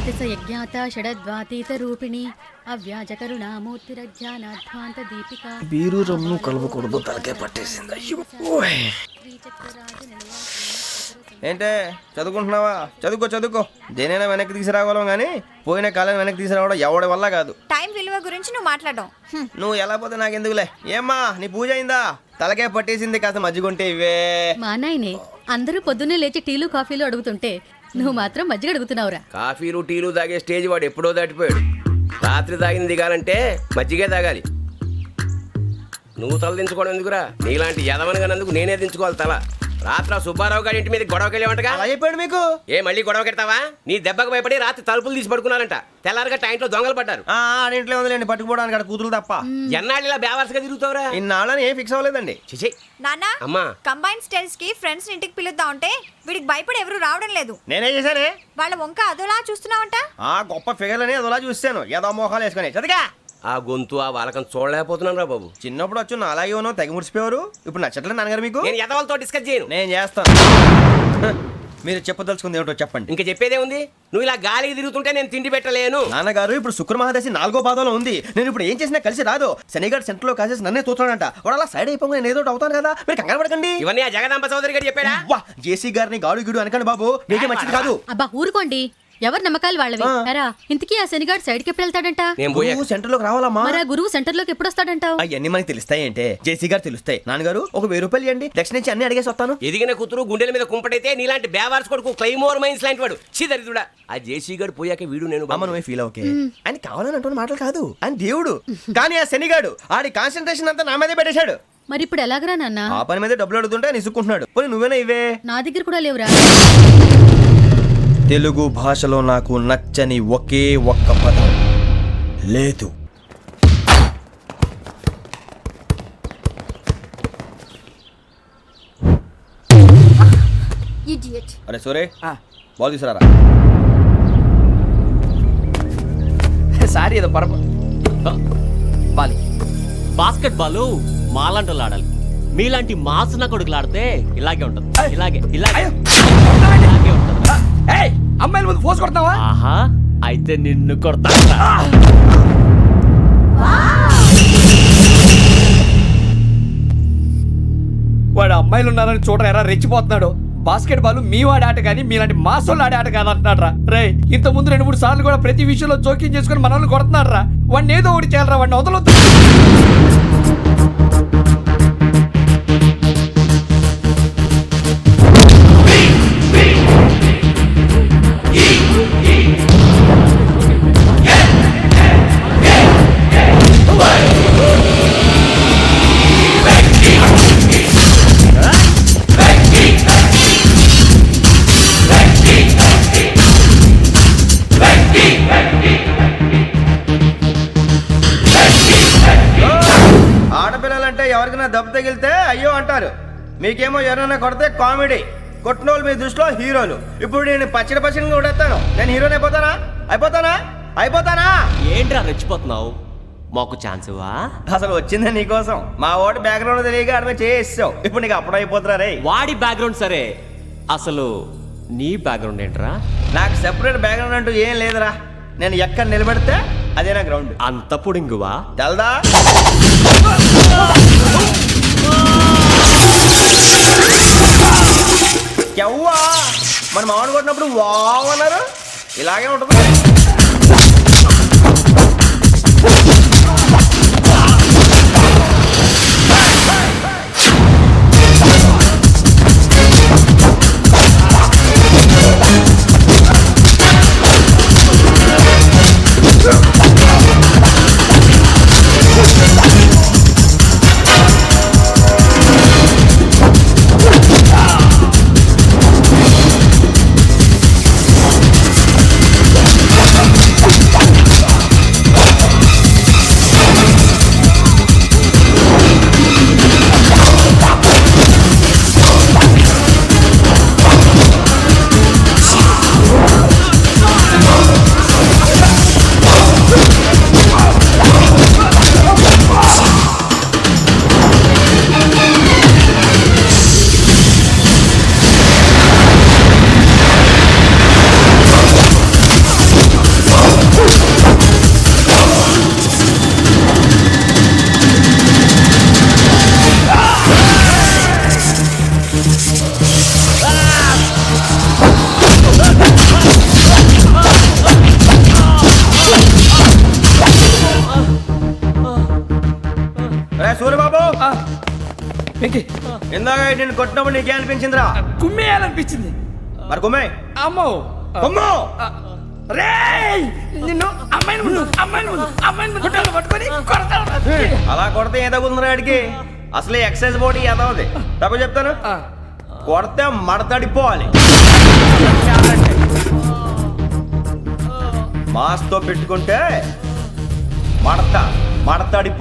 అజాతిస యజ్ఞాత షడద్వాతీత రూపిణి అవ్యాజ కరుణామూర్తిరజ్ఞానాధ్వాంత Deepika. Beer rum కలవకూడదు, తలకే పట్టేసింది. ఏంటే చదువుకుంటున్నావా? చదువుకో. దేనైనా వెనక్కి తీసుకురావాలం కానీ పోయిన కాలం వెనక్కి తీసుకురావడం ఎవడి వల్ల కాదు. టైం విలువ గురించి నువ్వు మాట్లాడడం. నువ్వు ఎలా పోతే నాకు ఎందుకులే. ఏమ్మా నీ పూజ అయిందా? తలకే పట్టేసింది, కాస్త మజ్జిగుంటే ఇవే. మా నాయనే అందరూ పొద్దున్నే లేచి టీలు కాఫీలు అడుగుతుంటే నువ్వు మాత్రం మజ్జిగ అడుగుతున్నావురా. కాఫీలు టీలు తాగే స్టేజ్ వాడు ఎప్పుడో దాటిపోయాడు. రాత్రి తాగింది దిగాలంటే మజ్జిగే తాగాలి. నువ్వు తల దించుకోవడం ఎందుకురా? నీలాంటి యదవనగానందుకు నేనే దించుకోవాలి తల. రాత్రి సుబ్బారావు గారి ఇంటి మీద గొడవకి వెళ్ళేవంటగా. అలా చెప్పాడు మీకు? ఏ మళ్ళీ గొడవ కెడతావా? నీ దెబ్బకు భయపడి రాత్రి తలుపులు తీసి పడుకున్నారంట. తెల్లారగా టైంట్లో దొంగలు పడ్డారు. ఆడింట్లో ఉందిలేండి, పట్టుకుపోవడానికి అక్కడ కూతురు తప్ప. ఎన్నాళ్ళు ఇలా బేవర్స్గా తిరుగుతావురా? ఇన్నాళ్ళని ఏం ఫిక్స్ అవ్వలేదండి. చిచి నాన్న, అమ్మా కంబైన్ స్టైల్స్ కి ఫ్రెండ్స్ ఇంటికి పిలుద్దాం అంటే వీడికి భయపడి ఎవరు రావడం లేదు. నేనే చేశానే. వాళ్ళ వంక అదోలా చూస్తున్నావంట. గొప్ప ఫిగర్లని అదోలా చూస్తాను, ఏదో మోహాలు వేసుకొని. చదిగా ఆ గొంతు ఆ వాలకం చూడలేకపోతున్నాను రా బాబు. చిన్నప్పుడు వచ్చి నా అలాగే ఉన్నావు, తెగ ముడిచిపోయారు. ఇప్పుడు నచ్చట్లేదు నాన్నగారు మీకు? నేను యదవలతో డిస్కస్ చేయను. నేను చేస్తాను. మీరు చెప్పదలుచుకుంది ఏమిటో చెప్పండి. ఇంకా చెప్పేదే ఉంది. నువ్వు ఇలా గాలికి తిరుగుతుంటే నేను తిండి పెట్టలేను. నాన్నగారు ఇప్పుడు శుక్ర మహాదశి 4వ పాదంలో ఉంది. నేను ఇప్పుడు ఏం చేసినా కలిసి రాదు. శనిగారు సెంటర్ లో కాసేసి నన్నే చూస్తాడంట. వాడు అలా సైడ్ అయిపోయి నేను ఏదో అవుతాను కదా, మీరు కంగారు పడకండి. ఇవన్నీ ఆ జగదాంబ చౌదరి గారు చెప్పాడా? జేసీ గారిని గాడు గిడు అనకండి బాబు, మీకే మంచిది కాదు. అబ్బా ఊరుకోండి, ఎవరి నమ్మకాలు వాళ్ళవి. ఎరా ఇంతకీ ఆ శనిగాడు సైడ్కి ఎప్పుడు వెళ్తాడంట? నువ్వు సెంటర్ లోకి రావాలమ్మా. మరి ఆ గురువు సెంటర్ లోకి ఎప్పుడు వస్తాడంటావు? అవన్నీ మనకి తెలుస్తాయి అంటే జేసీ గారు తెలుస్తాయి. నాన్నగారు ఒక 1000 రూపాయలు ఇవ్వండి, దక్షిణ నుంచి అన్ని అడిగేసి వస్తాను. ఎదిగిన కూతురు గుండెల మీద కుంపటైతే నీలాంటి బేవార్స్ కొడుకు క్లైమోర్ మైన్స్ లాంటి వాడు చీదరిదుడా. ఆ జేసీ గారు పోయాక వీడు నేను అమ్మ నువ్వే ఫీల్ ఓకే. ఆయన కావాలని అంటున్న మాటలు కాదు, ఆయన దేవుడు. కానీ ఆ శనిగాడు ఆడి కాన్సన్ట్రేషన్ అంతా నా మీదే పెట్టేశాడు. మరి ఇప్పుడు ఎలాగరా నాన్న? ఆ పని మీద డబ్బులు అడుగుతుంటే నిసుక్కుంటున్నాడు. పోనీ నువ్వేనా ఇవే? నా దగ్గర కూడా లేవురా. తెలుగు భాషలో నాకు నచ్చని ఒకే ఒక్క పదం లేదు. అరే సోరే, బాల్ తీసుకురారా. సారీ ఏదో బాలి. బాస్కెట్ బాల్ మాలాంటి ఆడాలి. మీలాంటి మాసన కొడుకులు ఆడితే ఇలాగే ఉంటుంది. ఇలాగే ఉంటుంది. అమ్మాయిల ముందు ఫోర్స్ కొడతావా? ఆహా, అయితే నిన్ను కొడతా. వాడు అమ్మాయిలు ఉన్నారని చూడరా ఎరా రెచ్చిపోతున్నాడు. బాస్కెట్ బాల్ మీ వాడి ఆట కానీ మీలాంటి మాసోళ్ళు ఆడే ఆట కాదంటున్నాడు రా. రే ఇంత ముందు 2-3 సార్లు కూడా ప్రతి విషయంలో జోక్యం చేసుకుని మన వాళ్ళు కొడుతున్నాడు రా. వాడిని ఏదో ఒకటి చేయాలరా, వాడిని వదలొద్దు. ఆడపిల్లలంటే ఎవరికైనా దెబ్బ తగిలితే అయ్యో అంటారు, మీకేమో ఎవరైనా కొడితే కామెడీ. కొట్టిన వాళ్ళు మీ దృష్టిలో హీరోలు. ఇప్పుడు నేను పచ్చడిగా కొడేస్తాను, నేను హీరోని అయిపోతానా? ఏంట్రా రెచ్చిపోతున్నావు? మాకు ఛాన్స్ ఇవ్వా? అసలు వచ్చిందే నీకోసం. మా ఓటు బ్యాక్గ్రౌండ్ తెలియక ఆడమే చేసావు. ఇప్పుడు నీకు అప్పుడు అయిపోతున్నా రే. వాడి బ్యాక్గ్రౌండ్ సరే, అసలు నీ బ్యాక్గ్రౌండ్ ఏంట్రా? నాకు సెపరేట్ బ్యాక్గ్రౌండ్ అంటూ ఏం లేదురా. నేను ఎక్కడ నిలబెడితే అదే నా గ్రౌండ్. అంత పుడింగువా? తెల్దా? ఎవ్వా మన మామిడి కొట్టినప్పుడు వావ్ అన్నారు, ఇలాగే ఉంటుంది. వెంకీ ఇందాక నేను కొట్టినప్పుడు నీకే అనిపించిందిరా? కుమ్మేయాలనిపించింది. మరి కుమ్మే అమ్మో కుమ్ము. రేయ్ నిన్ను అమ్మాయిని ముందు గుడ్డలు పట్టుకొని కొడతాను. అలా కొడితే ఏ తగ్గుతుందిరా ఆడికి? అసలే ఎక్సైజ్ బాడీ ఏదవుది. తప్ప చెప్తాను, కొడితే మడతడిపోవాలి. మాస్తో పెట్టుకుంటే మడతడిపోతుంది.